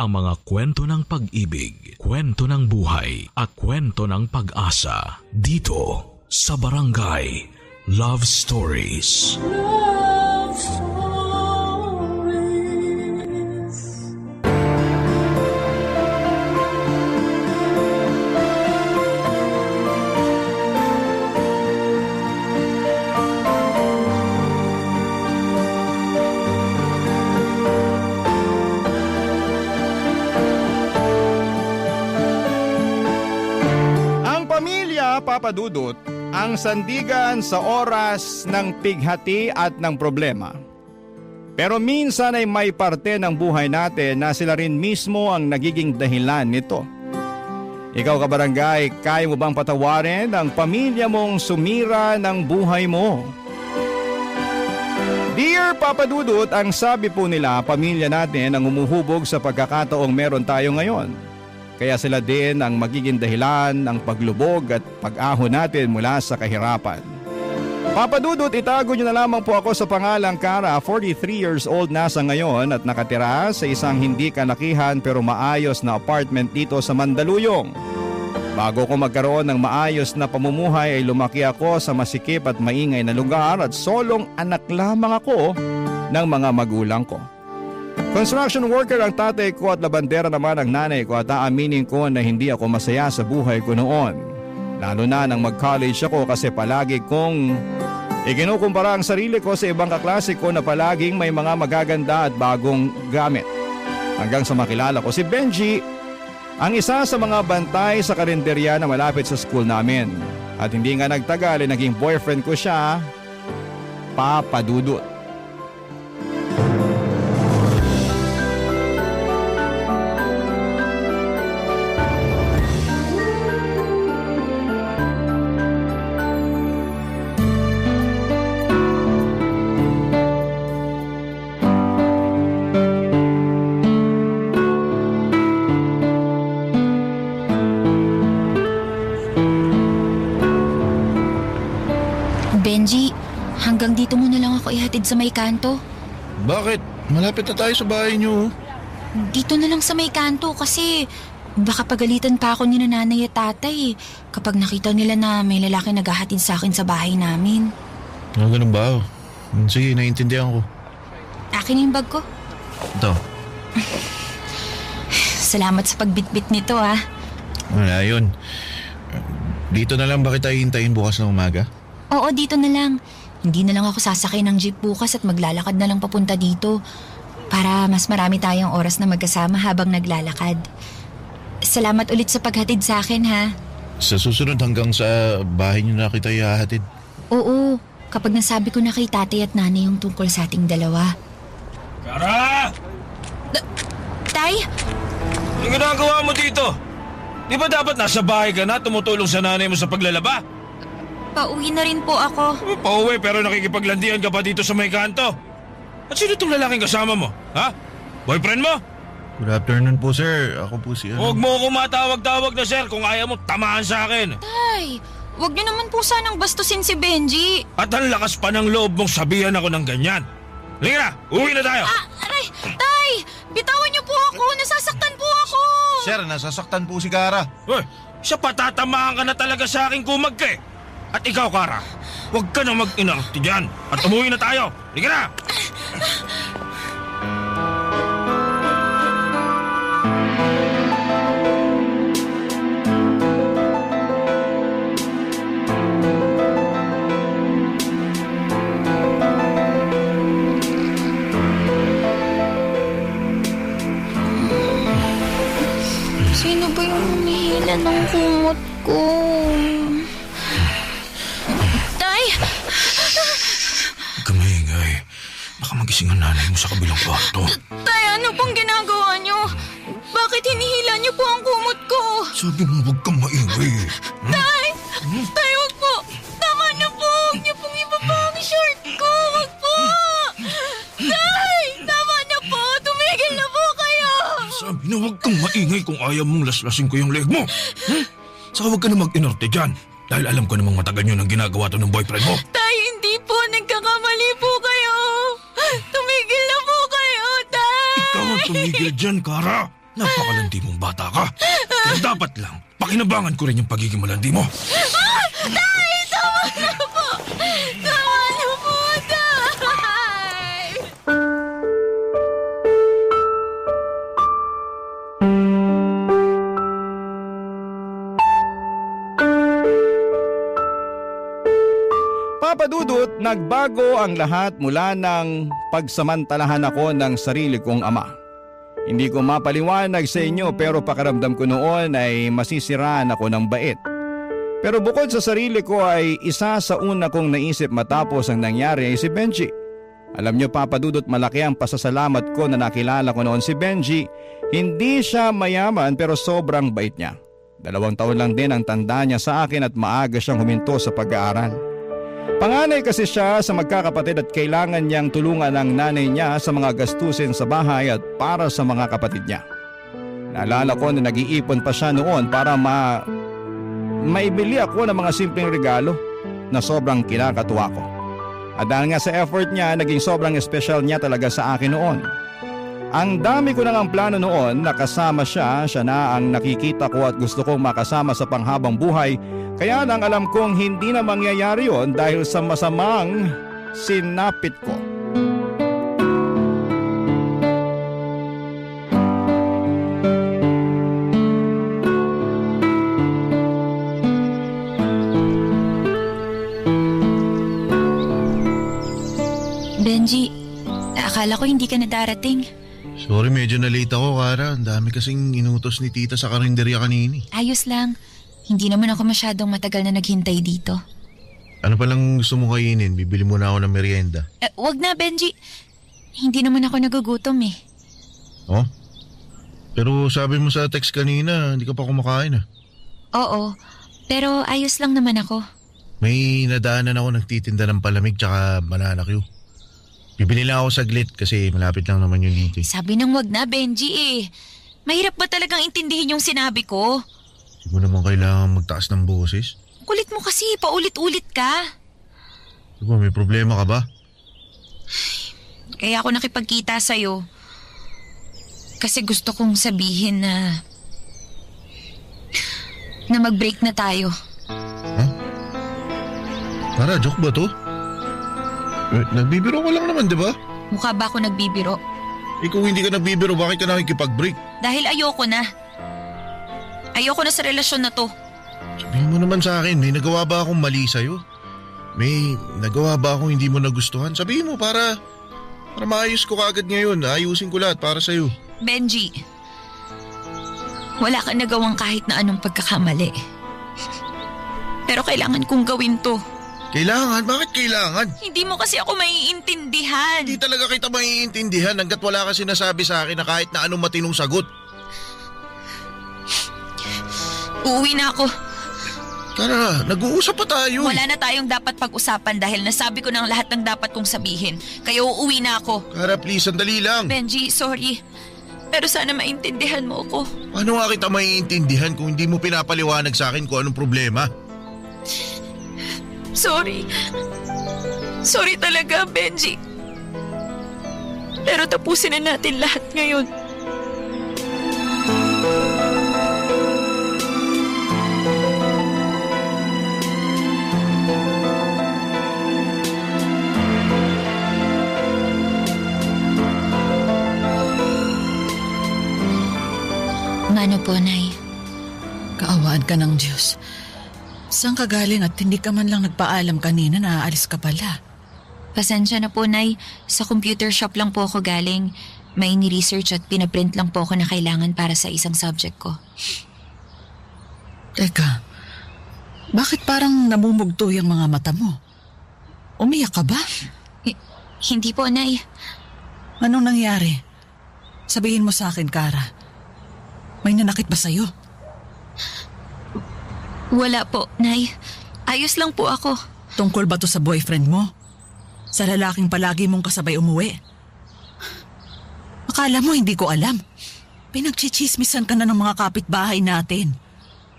ang mga kwento ng pag-ibig, kwento ng buhay at kwento ng pag-asa dito sa Barangay Love Stories. Love Stories. Papa Dudut, ang sandigan sa oras ng pighati at ng problema. Pero minsan ay may parte ng buhay natin na sila rin mismo ang nagiging dahilan nito. Ikaw kabarangay, kaya mo bang patawarin ang pamilya mong sumira ng buhay mo? Dear Papa Dudut, ang sabi po nila, pamilya natin ang umuhubog sa pagkakataong meron tayo ngayon. Kaya sila din ang magiging dahilan ng paglubog at pag-ahon natin mula sa kahirapan. Papa Dudut, itago niyo na lamang po ako sa pangalang Cara, 43 years old na sa ngayon at nakatira sa isang hindi kalakihan pero maayos na apartment dito sa Mandaluyong. Bago ko magkaroon ng maayos na pamumuhay ay lumaki ako sa masikip at maingay na lugar at solong anak lamang ako ng mga magulang ko. Construction worker ang tatay ko at labandera naman ang nanay ko at aaminin ko na hindi ako masaya sa buhay ko noon. Lalo na nang mag-college ako kasi palagi kong ikinukumpara ang sarili ko sa ibang kaklase ko na palaging may mga magaganda at bagong gamit. Hanggang sa makilala ko si Benji, ang isa sa mga bantay sa karinderya na malapit sa school namin. At hindi nga nagtagal ay naging boyfriend ko siya, Papa Dudut. Benji, hanggang dito mo na lang ako ihatid sa may kanto. Bakit? Malapit na tayo sa bahay niyo. Dito na lang sa may kanto kasi baka pagalitan pa ako ni nanay at tatay kapag nakita nila na may lalaki naghahatid sa akin sa bahay namin. Ganun ba? Sige, naiintindihan ko. Akin yung bag ko. Ito. Salamat sa pagbitbit nito ah. Wala yun. Dito na lang ba kita hihintayin bukas ng umaga? Oo, dito na lang. Hindi na lang ako sasakay ng jeep bukas at maglalakad na lang papunta dito para mas marami tayong oras na magkasama habang naglalakad. Salamat ulit sa paghatid sa akin ha. Sa susunod hanggang sa bahay niyo na kita ihahatid. Oo, kapag nasabi ko na kay tatay at nanay yung tungkol sa ating dalawa. Cara! Tay? Anong ginagawa mo dito? Di ba dapat nasa bahay ka na tumutulong sa nanay mo sa paglalaba? Pauwi na rin po ako. Pauwi pero nakikipaglandian ka pa dito sa may kanto. At sino itong lalaking kasama mo? Ha? Boyfriend mo? Good afternoon po, sir. Ako po si Huwag mo ako matawag-tawag na sir kung ayaw mo tamaan sa akin. Tay, wag niyo naman po sanang bastusin si Benji. At ang lakas pa ng loob mong sabihan ako ng ganyan. Halika na, uwi na tayo. Aray, Tay! Bitawan niyo po ako! Nasasaktan po ako! Sir, nasasaktan po si Cara. Uy, siya patatamaan ka na talaga sa aking kumag ka eh. At ikaw, Cara, huwag ka na mag-inarte dyan. At umuwi na tayo. Halika na! Sino ba yung humihila ng kumot ko? Tay! Huwag ka maingay. Baka magising ang nanay mo sa kabilang kwarto. Tay, ano pong ginagawa niyo? Bakit hinihila niyo po ang kumot ko? Sabi mo huwag kang maingay. Tay! Tay, wag po! Tama na po! Huwag niyo pong ibaba ang short ko! Wag po! Tay! Tama na po! Tumigil na po kayo! Sabi na huwag kang maingay kung ayaw mong laslasing ko yung leg mo. Saka huwag ka na mag-inarte dyan. Dahil alam ko namang matagal yun ang ginagawa to ng boyfriend mo. Tay, hindi po! Nagkakamali po kayo! Tumigil na po kayo, Tay! Ikaw ang tumigil dyan, Cara. Napakalandi mong bata ka. Kaya dapat lang, pakinabangan ko rin yung pagiging malandi mo. Tay! Tama na po! Tama na po, Tay! Papa Dudut, nagbago ang lahat mula ng pagsamantalahan ako ng sarili kong ama. Hindi ko mapaliwanag sa inyo pero pakiramdam ko noon ay masisiraan ako ng bait. Pero bukod sa sarili ko ay isa sa una kong naisip matapos ang nangyari ay si Benji. Alam niyo Papa Dudut, malaki ang pasasalamat ko na nakilala ko noon si Benji. Hindi siya mayaman pero sobrang bait niya. 2 taon lang din ang tanda niya sa akin at maaga siyang huminto sa pag-aaral. Panganay kasi siya sa magkakapatid at kailangan niyang tulungan ang nanay niya sa mga gastusin sa bahay at para sa mga kapatid niya. Naalala ko na nag-iipon pa siya noon para maibili ako ng mga simpleng regalo na sobrang kinakatuwa ko. At dahil nga sa effort niya, naging sobrang special niya talaga sa akin noon. Ang dami ko nang plano noon na kasama siya na ang nakikita ko at gusto kong makasama sa panghabang buhay. Kaya lang alam kong hindi na mangyayari yon dahil sa masamang sinapit ko. Benji, akala ko hindi ka na darating. Sorry, medyo na-late ako, Kara. Ang dami kasing inutos ni tita sa karinderya kanini. Ayos lang. Hindi naman ako masyadong matagal na naghintay dito. Ano palang gusto mo kainin? Bibili muna ako ng merienda. Wag na, Benji. Hindi naman ako nagugutom eh. Oh? Pero sabi mo sa text kanina, hindi ka pa kumakain ah. Oo, pero ayos lang naman ako. May nadaanan ako nagtitinda ng palamig tsaka banana Q. Bibili lang ako saglit kasi malapit lang naman yun dito. Sabi nang wag na, Benji eh. Mahirap ba talagang intindihin yung sinabi ko? Hindi mo naman kailangan magtaas ng boses. Kulit mo kasi, paulit-ulit ka. Diba, may problema ka ba? Kaya ako nakipagkita sa'yo. Kasi gusto kong sabihin na mag-break na tayo. Huh? Para, joke ba to? Nagbibiro ka lang naman, di ba? Mukha ba ako nagbibiro? Eh kung hindi ka nagbibiro, bakit ka nakikipag-break? Dahil ayoko na. Ayoko na sa relasyon na to. Sabihin mo naman sa akin, may nagawa ba akong mali sa'yo? May nagawa ba akong hindi mo nagustuhan? Sabihin mo para maayos ko kaagad ngayon. Ayusin ko lahat para sa'yo. Benji, wala kang nagawang kahit na anong pagkakamali. Pero kailangan kong gawin to. Kailangan? Bakit kailangan? Hindi mo kasi ako maiintindihan. Hindi talaga kita maiintindihan hanggat wala ka sinasabi sa akin na kahit na anong matinong sagot. Uuwi na ako. Tara, nag-uusap pa tayo. Wala na tayong dapat pag-usapan dahil nasabi ko ng lahat ng dapat kong sabihin. Kaya uuwi na ako. Kara, please, sandali lang. Benji, sorry. Pero sana maintindihan mo ako. Paano nga kita maiintindihan kung hindi mo pinapaliwanag sa akin kung anong problema? Sorry. Sorry talaga, Benji. Pero tapusin na natin lahat ngayon. Ano po, Nay? Kaawaan ka ng Diyos. Saan ka galing at hindi ka man lang nagpaalam kanina na aalis ka pala? Pasensya na po, Nay. Sa computer shop lang po ako galing. May ni-research at pinaprint lang po ako na kailangan para sa isang subject ko. Teka, bakit parang namumugto yung mga mata mo? Umiyak ka ba? Hindi po, Nay. Anong nangyari? Sabihin mo sa akin, Kara. May nanakit ba sa'yo? Wala po, Nay. Ayos lang po ako. Tungkol ba to sa boyfriend mo? Sa lalaking palagi mong kasabay umuwi? Akala mo hindi ko alam. Pinagchichismisan ka na ng mga kapitbahay natin.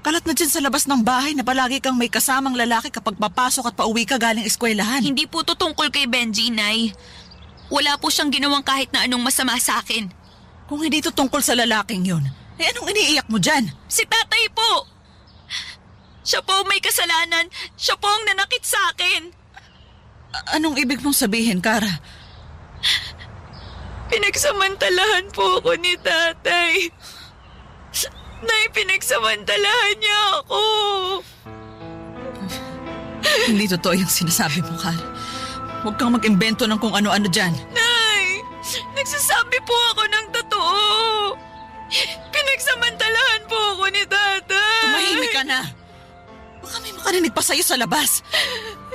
Kalat na dyan sa labas ng bahay na palagi kang may kasamang lalaki kapag papasok at pauwi ka galing eskwelahan. Hindi po to tungkol kay Benji, Nay. Wala po siyang ginawang kahit na anong masama sa akin. Kung hindi ito tungkol sa lalaking yun, eh anong iniiyak mo dyan? Si tatay po! Siya po ang may kasalanan. Siya po ang nanakit sa akin. Anong ibig mong sabihin, Kara? Pinagsamantalahan po ako ni tatay. Nay, pinagsamantalahan niya ako. Hindi totoo yung sinasabi mo, Kara. Huwag kang mag-imbento ng kung ano-ano dyan. Nay, nagsasabi po ako ng totoo. Pinagsamantalahan po ako ni tatay. Tumahimik ka na. Baka may makarinig pa sa'yo sa labas.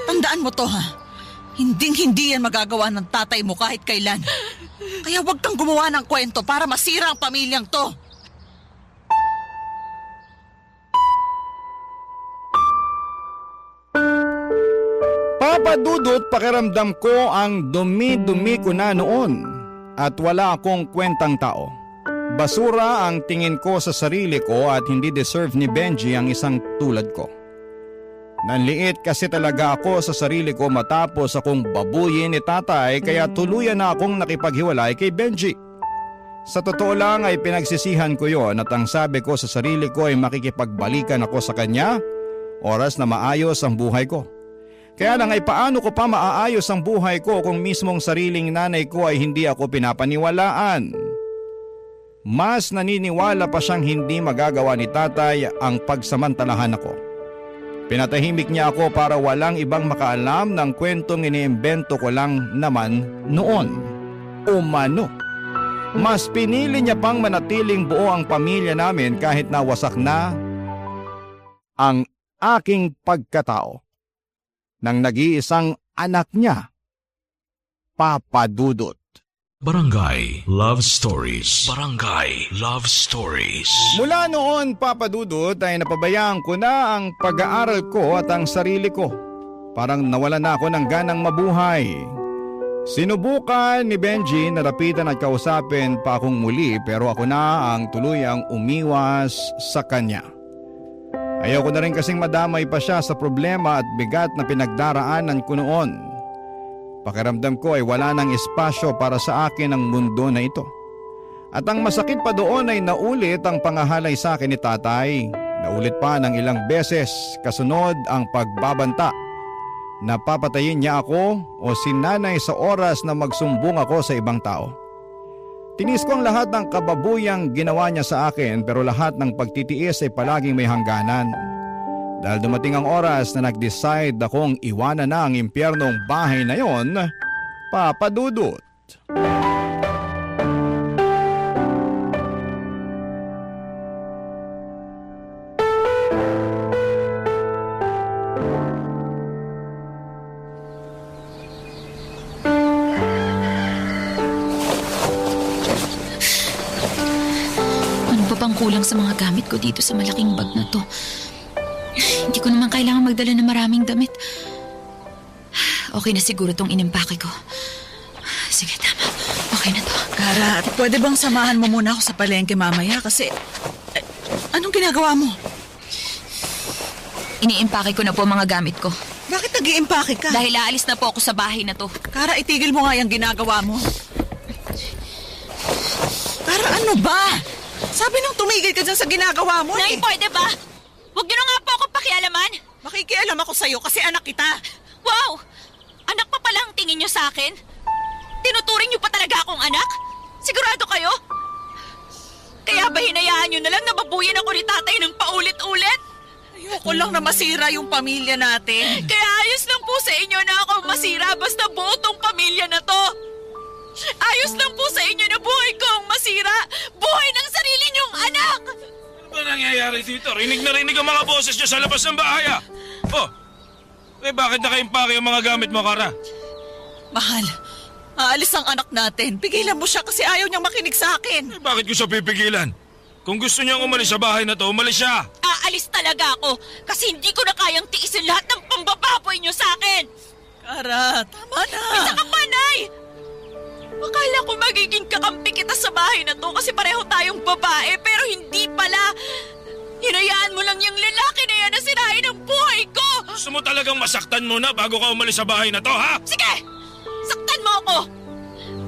Tandaan mo to, ha? Hinding-hindi yan magagawa ng tatay mo kahit kailan. Kaya huwag kang gumawa ng kwento para masira ang pamilyang to. Papa Dudut, pakiramdam ko ang dumi-dumi ko na noon at wala akong kwentang tao. Basura ang tingin ko sa sarili ko at hindi deserve ni Benji ang isang tulad ko. Nanliit kasi talaga ako sa sarili ko matapos akong babuyin ni tatay kaya tuluyan na akong nakipaghiwalay kay Benji. Sa totoo lang ay pinagsisihan ko yon at ang sabi ko sa sarili ko ay makikipagbalikan ako sa kanya oras na maayos ang buhay ko. Kaya lang ay paano ko pa maaayos ang buhay ko kung mismong sariling nanay ko ay hindi ako pinapaniwalaan? Mas naniniwala pa siyang hindi magagawa ni tatay ang pagsamantalahan ako. Pinatahimik niya ako para walang ibang makaalam ng kwentong iniimbento ko lang naman noon. Umano. Mas pinili niya pang manatiling buo ang pamilya namin kahit nawasak na ang aking pagkatao ng nag-iisang anak niya, Papa Dudut. Barangay Love Stories. Barangay Love Stories. Mula noon, Papa Dudut, ay napabayaan ko na ang pag-aaral ko at ang sarili ko. Parang nawala na ako ng ganang mabuhay. Sinubukan ni Benji na lapitan at kausapin pa akong muli pero ako na ang tuluyang umiwas sa kanya. Ayaw ko na rin kasing madamay pa siya sa problema at bigat na pinagdaraanan ko noon. Pakiramdam ko ay wala nang espasyo para sa akin ang mundo na ito. At ang masakit pa doon ay naulit ang pangahalay sa akin ni tatay. Naulit pa ng ilang beses kasunod ang pagbabanta. Napapatayin niya ako o si nanay sa oras na magsumbong ako sa ibang tao. Tinis ko ang lahat ng kababuyang ginawa niya sa akin pero lahat ng pagtitiis ay palaging may hangganan. Dahil dumating ang oras na nag-decide akong iwanan na ang impyernong bahay na yon, Papa Dudut. Ano pa bang kulang sa mga gamit ko dito sa malaking bag na to? Hindi ko naman kailangan magdala ng maraming damit. Okay na siguro tong inimpake ko. Sige, tama. Okay na to. Kara, pwede bang samahan mo muna ako sa palengke mamaya? Kasi, anong ginagawa mo? Iniimpake ko na po ang mga gamit ko. Bakit nag-iimpake ka? Dahil aalis na po ako sa bahay na to. Kara, itigil mo nga yung ginagawa mo. Kara, ano ba? Sabi nang tumigil ka dyan sa ginagawa mo Nay, pwede ba? Huwag niyo na nga po ako pakialaman. Makikialam ako sa'yo kasi anak kita. Wow! Anak pa pala ang tingin niyo sa akin? Tinuturing niyo pa talaga akong anak? Sigurado kayo? Kaya ba hinayaan niyo na lang na babuyin ako ni tatay ng paulit-ulit? Ayoko lang na masira yung pamilya natin. Kaya ayos lang po sa inyo na ako masira basta buo tong pamilya na to. Ayos lang po sa inyo na buhay ko ang masira. Buhay ng sarili niyong anak! Ano ba nangyayari dito? Rinig na rinig ang mga boses niyo sa labas ng bahay, ah! Oh! Eh bakit nakaimpake ang mga gamit mo, Kara? Mahal, aalis ang anak natin. Pigilan mo siya kasi ayaw niyang makinig sa akin. Eh bakit ko siya pipigilan? Kung gusto niyang umalis sa bahay na to, umalis siya! Aalis talaga ako kasi hindi ko na kayang tiisin lahat ng pambababoy niyo sa akin! Kara, tama na. Isa ka pa, Nay! Akala ko magiging kakampi kita sa bahay na to kasi pareho tayong babae pero hindi pala. Hinayaan mo lang yung lalaki na yan na sirain ang buhay ko! Gusto mo talagang masaktan muna bago ka umalis sa bahay na to, ha? Sige! Saktan mo ako!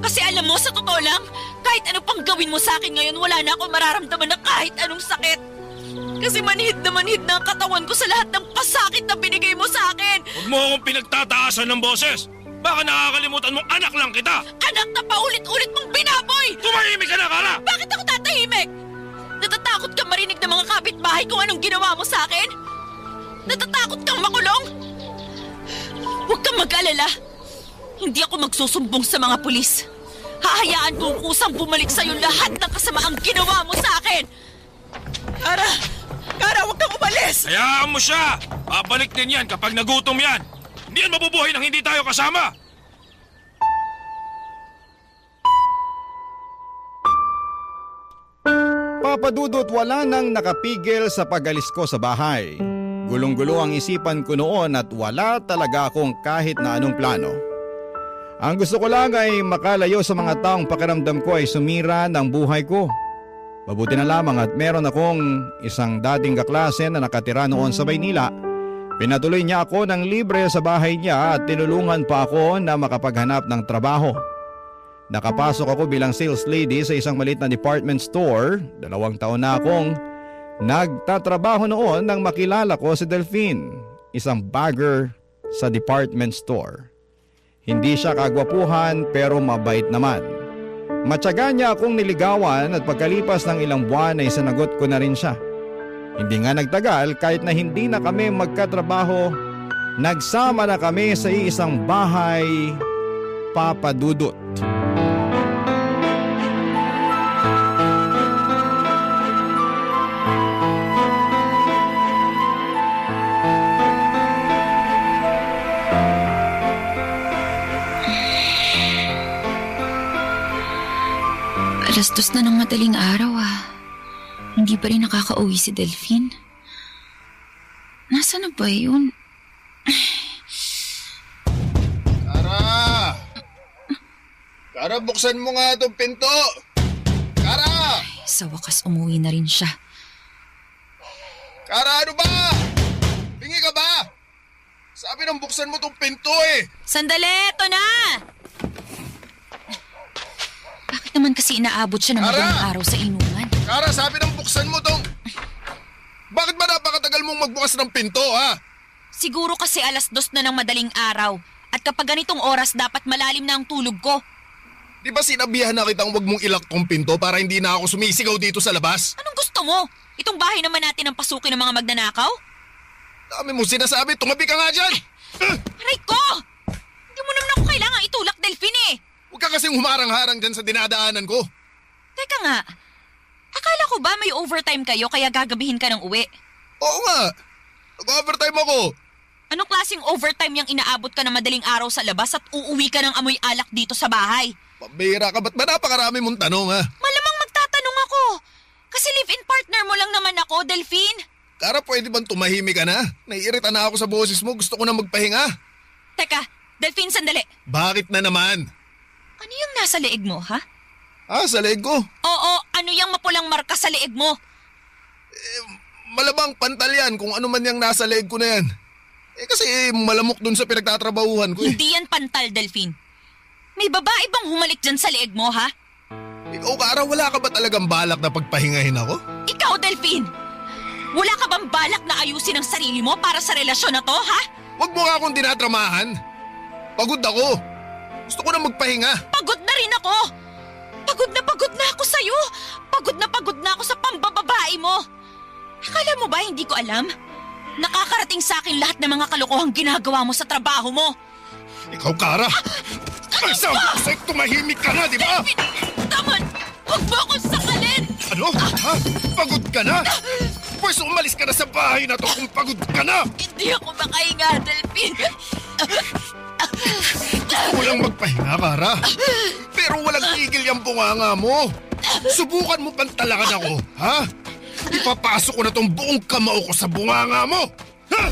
Kasi alam mo, sa totoo lang, kahit ano pang gawin mo sa akin ngayon, wala na ako mararamdaman na kahit anong sakit. Kasi manhid na ang katawan ko sa lahat ng pasakit na binigay mo sa akin. Huwag mo akong pinagtataasan ng boses. Baka nakakalimutan mong anak lang kita. Anak na paulit-ulit mong binaboy! Tumahimik ka na, Kara! Bakit ako tatahimik? Natatakot kang marinig ng mga kapitbahay kung anong ginawa mo sa akin? Natatakot kang makulong? Huwag kang mag-alala. Hindi ako magsusumbong sa mga pulis. Hahayaan kong kusang bumalik sa'yo lahat ng kasamaang ginawa mo sa akin. Kara, huwag kang umalis! Hayaan mo siya! Babalik din yan kapag nagutom yan! Hindi yan mabubuhay nang hindi tayo kasama! Papadudot, wala nang nakapigil sa pag-alis ko sa bahay. Gulong-gulo ang isipan ko noon at wala talaga akong kahit na anong plano. Ang gusto ko lang ay makalayo sa mga taong pakiramdam ko ay sumira ng buhay ko. Mabuti na lamang at meron akong isang dating kaklase na nakatira noon sa Maynila. Pinatuloy niya ako ng libre sa bahay niya at tinulungan pa ako na makapaghanap ng trabaho. Nakapasok ako bilang sales lady sa isang maliit na department store. 2 taon na akong nagtatrabaho noon nang makilala ko si Delphine, isang bagger sa department store. Hindi siya kagwapuhan pero mabait naman. Matyaga niya akong niligawan at pagkalipas ng ilang buwan ay sinagot ko na rin siya. Hindi nga nagtagal, kahit na hindi na kami magkatrabaho, nagsama na kami sa isang bahay, Papadudot. Alas 2 na ng madaling araw Hindi pa rin nakakauwi si Delphine. Nasaan na ba yun? Kara, buksan mo nga itong pinto! Kara! Sa wakas umuwi na rin siya. Kara, ano ba? Bingi ka ba? Sabi nang buksan mo itong pinto eh! Sandali, ito na! Bakit naman kasi inaabot siya ng Kara! madaling araw sa inuman? Kara, sabi nang buksan mo itong... Bakit ba napakatagal mong magbukas ng pinto, ha? Siguro kasi alas 2 na ng madaling araw. At kapag ganitong oras, dapat malalim na ang tulog ko. Di ba sinabihan na kitang wag mong ilak tong pinto para hindi na ako sumisigaw dito sa labas? Anong gusto mo? Itong bahay naman natin ang pasukin ng mga magnanakaw? Dami mo sinasabi, tumabi ka nga dyan! Aray ko! Hindi mo naman ako kailangan itulak, Delphine eh! Huwag ka kasing humarang-harang dyan sa dinadaanan ko. Teka nga, akala ko ba may overtime kayo kaya gagabihin ka ng uwi? Oo nga, nag-overtime ako. Anong klaseng overtime yung inaabot ka ng madaling araw sa labas at uuwi ka ng amoy alak dito sa bahay? Pambihira ka, ba't ba napakarami mong tanong, ha? Malamang magtatanong ako. Kasi live-in partner mo lang naman ako, Delphine. Kara, pwede bang tumahimik ka na? Naiirita na ako sa boses mo, gusto ko na magpahinga. Teka, Delphine, sandali. Bakit na naman? Ano yung nasa leeg mo, ha? Ah, sa leg ko? Oo, ano yung mapulang marka sa leeg mo? Malamang pantal yan kung ano man yung nasa leg ko na yan. Kasi malamok dun sa pinagtatrabahuhan ko eh. Hindi yan pantal, Delphine. May babae bang humalik dyan sa leeg mo, ha? Ikaw, Kara, wala ka ba talagang balak na pagpahingahin ako? Ikaw, Delphine! Wala ka bang balak na ayusin ang sarili mo para sa relasyon na to, ha? Huwag mo nga akong dinadramahan. Pagod ako. Gusto ko na magpahinga. Pagod na rin ako! Pagod na ako sa'yo! Pagod na ako sa pambababae mo! Akala mo ba hindi ko alam? Nakakarating sa akin lahat ng mga kalokohang ginagawa mo sa trabaho mo! Ikaw, Kara! Ay, sabi ko sa'yo, tumahimik ka na, di ba? Taman! Huwag mo akong sakalin! Ano? Ha? Pagod ka na? Pwes umalis ka na sa bahay na to kung pagod ka na! Hindi ako makahinga, Delphine! Gusto ko lang magpahinga, Kara. Pero walang tigil yung bunganga mo. Subukan mo pantalakan ako, ha? Ipapasok ko na tong buong kamao ko sa bunganga mo! Ha?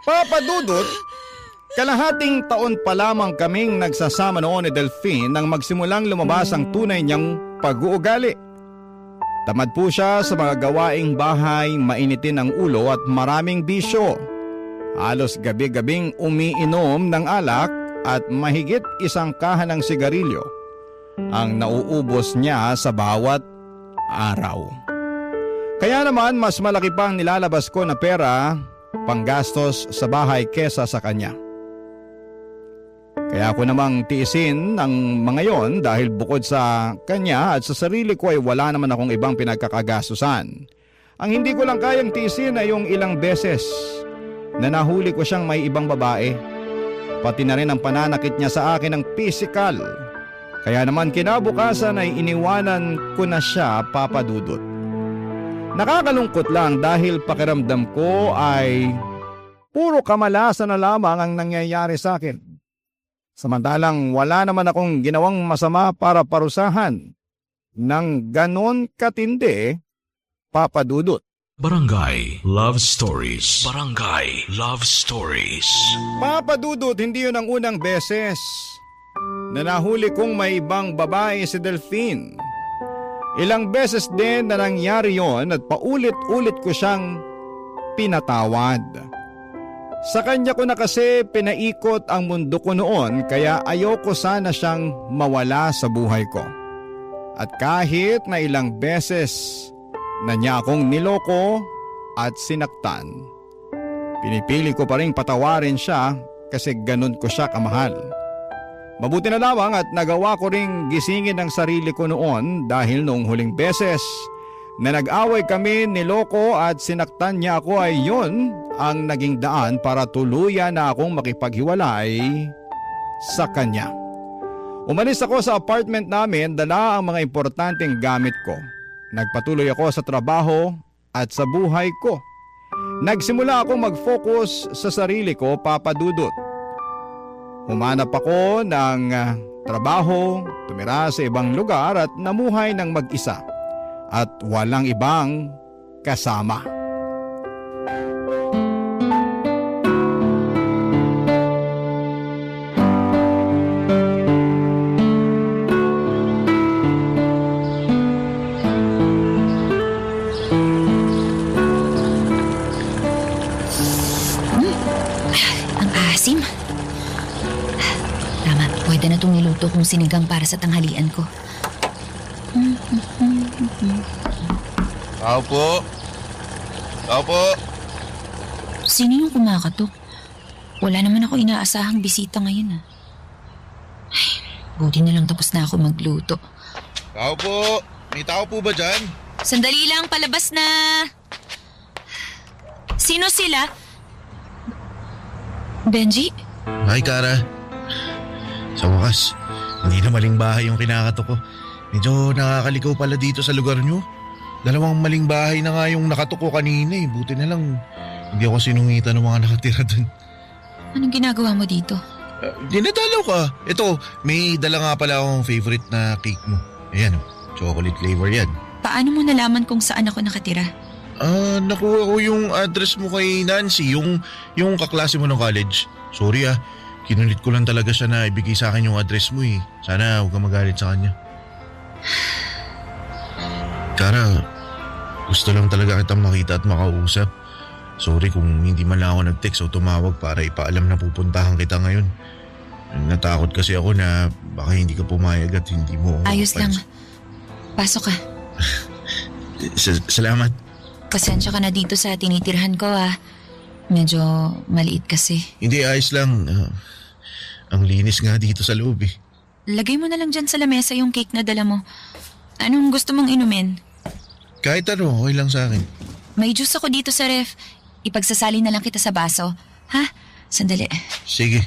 Papadudot, kalahating taon pa lamang kaming nagsasama noon ni Delphine nang magsimulang lumabas ang tunay niyang pag-uugali. Tamad po siya sa mga gawaing bahay, mainitin ang ulo at maraming bisyo. Halos gabi-gabing umiinom ng alak at mahigit 1 kahan ng sigarilyo ang nauubos niya sa bawat araw. Kaya naman mas malaki pang nilalabas ko na pera panggastos sa bahay kesa sa kanya. Kaya ako namang tiisin ang mga yon dahil bukod sa kanya at sa sarili ko ay wala naman akong ibang pinagkakagastusan. Ang hindi ko lang kayang tiisin ay yung ilang beses na nahuli ko siyang may ibang babae. Pati na rin ang pananakit niya sa akin ng physical. Kaya naman kinabukasan ay iniwanan ko na siya, Papa Dudut. Nakakalungkot lang dahil pakiramdam ko ay puro kamalasan na lamang ang nangyayari sa akin. Samantalang wala naman akong ginawang masama para parusahan ng ganon katindi, Papa Dudut. Barangay Love Stories. Barangay Love Stories. Papa Dudut, hindi yun ang unang beses na nahuli kong may ibang babae si Delphine. Ilang beses din na nangyari yon at paulit-ulit ko siyang pinatawad. Sa kanya ko na kasi pinaikot ang mundo ko noon kaya ayoko sana siyang mawala sa buhay ko. At kahit na ilang beses na niya akong niloko at sinaktan, pinipili ko pa rin patawarin siya kasi ganun ko siya kamahal. Mabuti na lamang at nagawa ko ring gisingin ang sarili ko noon dahil noong huling beses na nag-away kami, niloko at sinaktan niya ako ay yun ang naging daan para tuluyan na akong makipaghiwalay sa kanya. Umalis ako sa apartment namin, dala ang mga importanteng gamit ko. Nagpatuloy ako sa trabaho at sa buhay ko. Nagsimula akong mag-focus sa sarili ko, Papa Dudut. Humanap ako ng trabaho, tumira sa ibang lugar at namuhay ng mag-isa at walang ibang kasama. Ang asim. Tama, pwede na itong niluto kong sinigang para sa tanghalian ko. Tao po. Tao po. Sino yung kumakatok? Wala naman ako inaasahang bisita ngayon Ay, buti na lang tapos na ako magluto. Tao po. May tao po ba dyan? Sandali lang, palabas na. Sino sila? Benji? Hi, Kara. Sa wakas, hindi na maling bahay yung kinakatok ko. Medyo nakakalikw pala dito sa lugar nyo. 2 maling bahay na nga yung nakatok ko kanina eh. Buti na lang hindi ako sinungitan ng mga nakatira dun. Anong ginagawa mo dito? Dinadalaw ka. Ito, may dala nga pala akong favorite na cake mo. Ayan, chocolate flavor yan. Paano mo nalaman kung saan ako nakatira? Nakuha ko yung address mo kay Nancy, yung kaklase mo ng college. Sorry kinulit ko lang talaga siya na ibigay sa akin yung address mo eh. Sana huwag kang magalit sa kanya. Kara, gusto lang talaga kitang makita at makausap. Sorry kung hindi man lang ako nag-text o tumawag para ipaalam na pupuntahan kita ngayon. Natakot kasi ako na baka hindi ka pumayag at hindi mo... Ayos lang. Pasok ka. Salamat. Pasensya ka na dito sa tinitirhan ko Medyo maliit kasi. Hindi, ayos lang. Ang linis nga dito sa loob eh. Lagay mo na lang dyan sa lamesa yung cake na dala mo. Anong gusto mong inumin? Kahit ano, okay lang sa akin. May juice ako dito sa ref. Ipagsasali na lang kita sa baso. Ha? Sandali. Sige.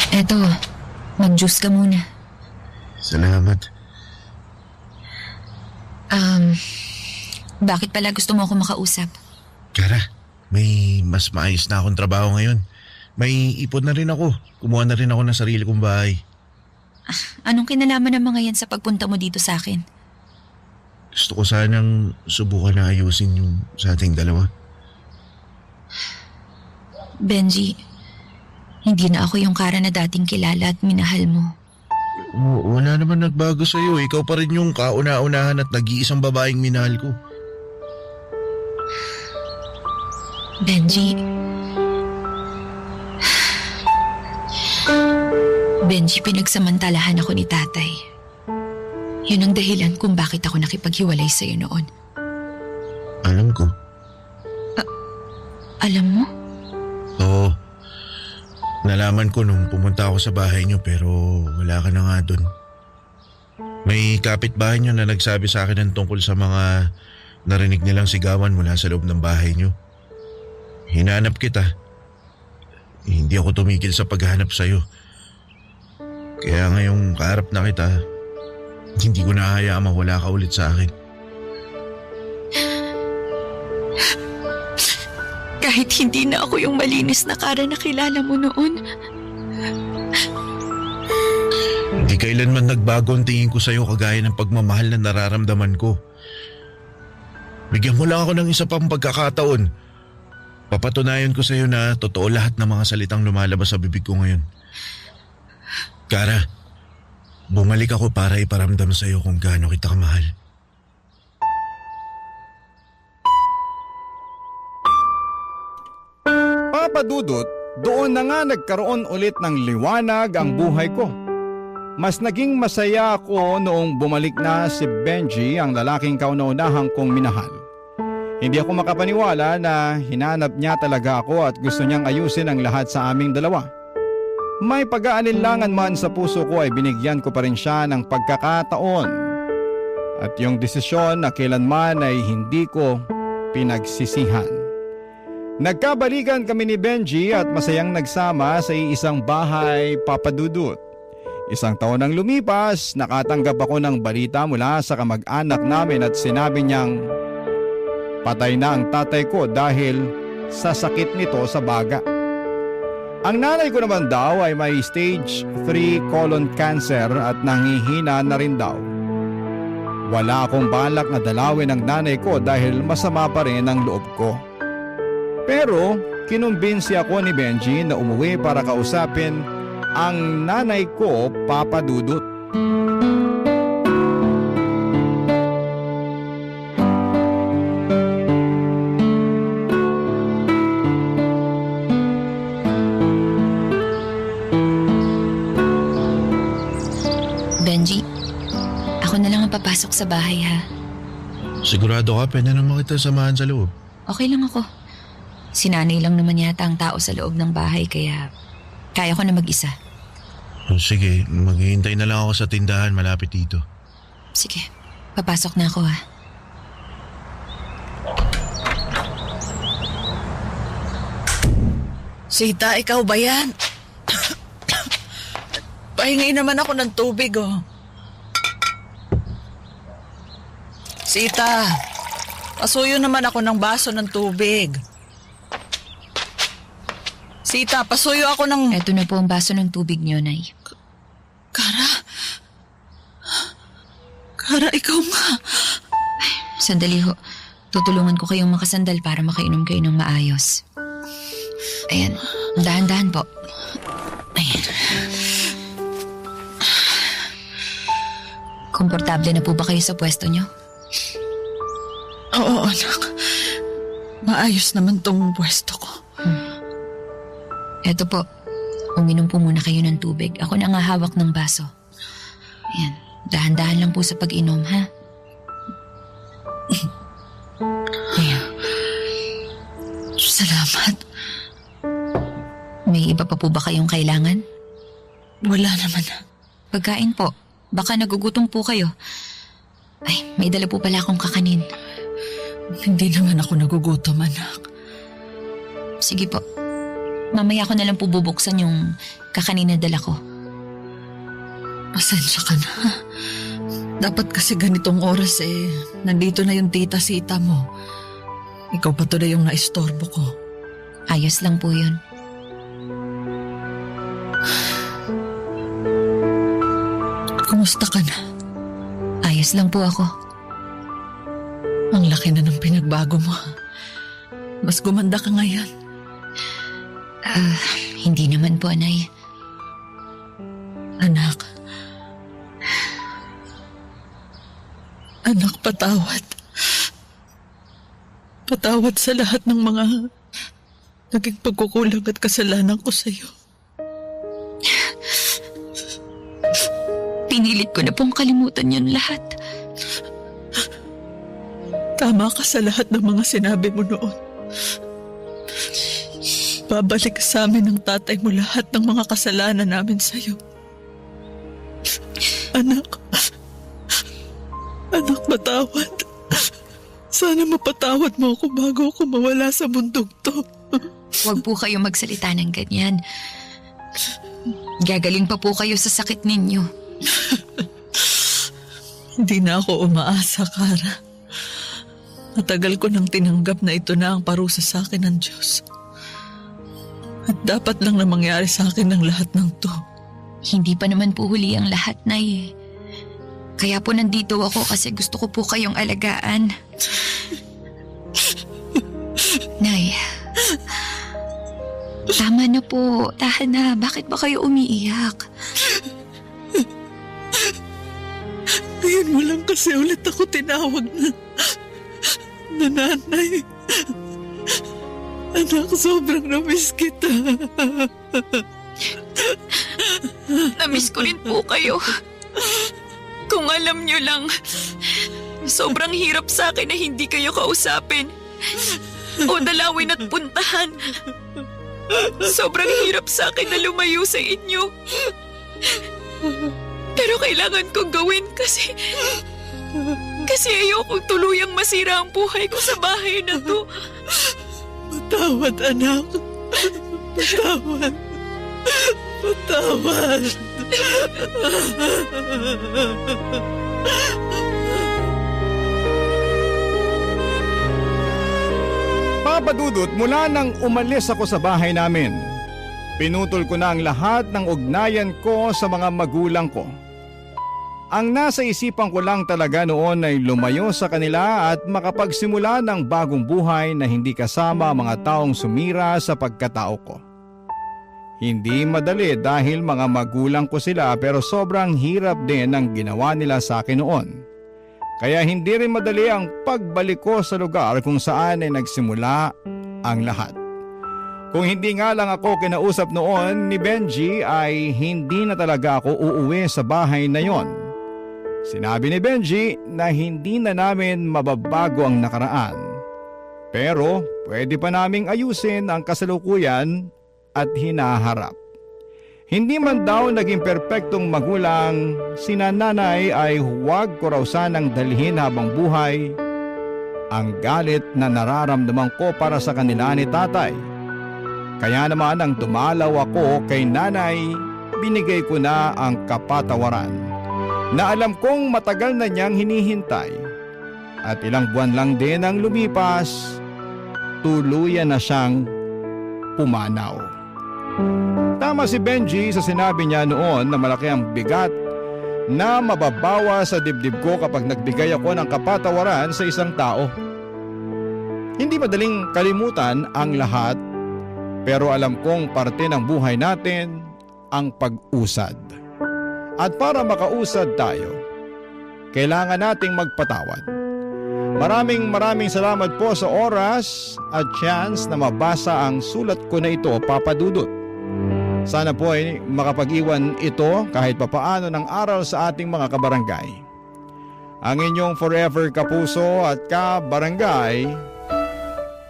Eto, mag-juice ka muna. Salamat. Bakit pala gusto mo ako makausap? Kara, may mas maayos na akong trabaho ngayon. May ipon na rin ako. Kumuha na rin ako ng sarili kong bahay. Anong kinalaman ng mga yan sa pagpunta mo dito sa akin? Gusto ko sanang subukan na ayusin yung sa ating dalawa. Benji, hindi na ako yung Kara na dating kilala at minahal mo. Wala naman nagbago sa'yo. Ikaw pa rin yung kauna-unahan at nag-iisang babaeng minahal ko. Benji, pinagsamantalahan ako ni tatay. Yun ang dahilan kung bakit ako nakipaghiwalay sa'yo noon. Alam ko. Alam mo? Oo. Nalaman ko nung pumunta ako sa bahay niyo pero wala ka na nga dun. May kapitbahay niyo na nagsabi sa akin ng tungkol sa mga narinig nilang sigawan mula sa loob ng bahay niyo. Hinanap kita. Hindi ako tumigil sa paghahanap sa'yo. Kaya ngayong kaharap na kita, hindi ko na hayaang mawala ka ulit sa akin. Kahit hindi na ako yung malinis na Kara na kilala mo noon. Hindi kailanman nagbago ang tingin ko sa'yo kagaya ng pagmamahal na nararamdaman ko. Bigyan mo lang ako ng isa pang pagkakataon. Papatunayan ko sa'yo na totoo lahat ng mga salitang lumalabas sa bibig ko ngayon. Kara, bumalik ako para iparamdam sa'yo kung gaano kita kamahal. Papa Dudut, doon na nga nagkaroon ulit ng liwanag ang buhay ko. Mas naging masaya ako noong bumalik na si Benji, ang lalaking kauna-unahang kong minahal. Hindi ako makapaniwala na hinanap niya talaga ako at gusto niyang ayusin ang lahat sa aming dalawa. May pag-aalinlangan man sa puso ko ay binigyan ko pa rin siya ng pagkakataon. At yung desisyon na kailanman ay hindi ko pinagsisihan. Nagkabalikan kami ni Benji at masayang nagsama sa iisang bahay, Papa Dudut. Isang taon nang lumipas, nakatanggap ako ng balita mula sa kamag-anak namin at sinabi niyang patay na ang tatay ko dahil sa sakit nito sa baga. Ang nanay ko naman daw ay may stage 3 colon cancer at nanghihina na rin daw. Wala akong balak na dalawin ang nanay ko dahil masama pa rin ang loob ko. Pero kinumbinsi ako ni Benji na umuwi para kausapin ang nanay ko, Papa Dudut. Benji, ako na lang ang papasok sa bahay ha. Sigurado ka, pwede naman kita samahan sa loob. Okay lang ako. Si nanay lang naman yata ang tao sa loob ng bahay kaya kaya ko na mag-isa. Sige, maghihintay na lang ako sa tindahan malapit dito. Sige, papasok na ako ha. Sita, ikaw ba yan? Pahingi naman ako ng tubig, oh. Sita, pasuyo naman ako ng baso ng tubig. Sita, pasuyo ako ng... Eto na po ang baso ng tubig niyo, Nay. Kara, ikaw nga. Sandali ho. Tutulungan ko kayong makasandal para makainom kayo ng maayos. Ayan, dahan-dahan po. Ayan. Komportable na po ba kayo sa pwesto niyo? Oo, anak. Maayos naman tong pwesto ko. Eto po, uminom po muna kayo ng tubig. Ako na nga hawak ng baso. Ayan, dahan-dahan lang po sa pag-inom, ha? Ayan. Salamat. May iba pa po ba kayong kailangan? Wala naman. Pagkain po. Baka nagugutom po kayo. Ay, may dala po pala akong kakanin. Hindi naman ako nagugutom, anak. Sige po. Mamaya ko na lang po bubuksan yung kakanin na dala ko. Pasensya ka na. Dapat kasi ganitong oras nandito na yung tita Sita mo. Ikaw pa tuloy yung naistorbo ko. Ayos lang po yun. Kumusta ka na? Ayos lang po ako. Ang laki na ng pinagbago mo. Mas gumanda ka ngayon. Hindi naman po, Nay. Anak. Anak, patawad. Patawad sa lahat ng mga naging pagkukulang at kasalanan ko sa iyo. Pinilit ko na pong kalimutan yun lahat. Tama ka sa lahat ng mga sinabi mo noon. Babalik sa amin ng tatay mo lahat ng mga kasalanan namin sa iyo. Anak. Anak, patawad. Sana mapatawad mo ako bago ako mawala sa mundong to. Huwag po kayo magsalita ng ganyan. Gagaling pa po kayo sa sakit ninyo. Hindi na ako umaasa, Kara. Matagal ko nang tinanggap na ito na ang parusa sa akin ng Diyos. At dapat lang na mangyari sa akin ng lahat ng to. Hindi pa naman po huli ang lahat, Nay. Kaya po nandito ako kasi gusto ko po kayong alagaan. Nay, tama na po. Tahan na. Bakit ba kayo umiiyak? Ngayon mo lang kasi ulit ako tinawag na nanay. Anak, sobrang namiss kita. Namiss ko rin po kayo. Kung alam nyo lang, sobrang hirap sa akin na hindi kayo kausapin o dalawin at puntahan. Sobrang hirap sa akin na lumayo sa inyo. Pero kailangan kong gawin kasi ayokong tuluyang masira ang buhay ko sa bahay na to. Patawad, anak. Patawad. Patawad. Papa Dudut, mula nang umalis ako sa bahay namin, pinutol ko na ang lahat ng ugnayan ko sa mga magulang ko. Ang nasa isipan ko lang talaga noon ay lumayo sa kanila at makapagsimula ng bagong buhay na hindi kasama ang mga taong sumira sa pagkatao ko. Hindi madali dahil mga magulang ko sila pero sobrang hirap din ang ginawa nila sa akin noon. Kaya hindi rin madali ang pagbalik ko sa lugar kung saan ay nagsimula ang lahat. Kung hindi nga lang ako kinausap noon ni Benji ay hindi na talaga ako uuwi sa bahay na yon. Sinabi ni Benji na hindi na namin mababago ang nakaraan. Pero pwede pa naming ayusin ang kasalukuyan at hinaharap. Hindi man daw naging perpektong magulang, sina nanay ay huwag ko raw sanang dalhin habang buhay ang galit na nararamdaman ko para sa kanila ni tatay. Kaya naman nang dumalaw ako kay nanay, binigay ko na ang kapatawaran na alam kong matagal na niyang hinihintay. At ilang buwan lang din ang lumipas, tuluyan na siyang pumanaw. Tama si Benji sa sinabi niya noon na malaki ang bigat na mababawa sa dibdib ko kapag nagbigay ako ng kapatawaran sa isang tao. Hindi madaling kalimutan ang lahat, pero alam kong parte ng buhay natin ang pag-usad. At para makausad tayo, kailangan nating magpatawad. Maraming salamat po sa oras at chance na mabasa ang sulat ko na ito, Papa Dudut. Sana po ay makapag-iwan ito kahit papaano ng aral sa ating mga kabarangay. Ang inyong forever kapuso at kabarangay,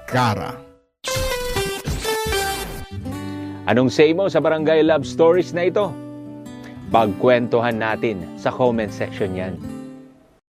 Kara. Anong say mo sa Barangay Love Stories na ito? Pagkwentuhan natin sa comment section yan.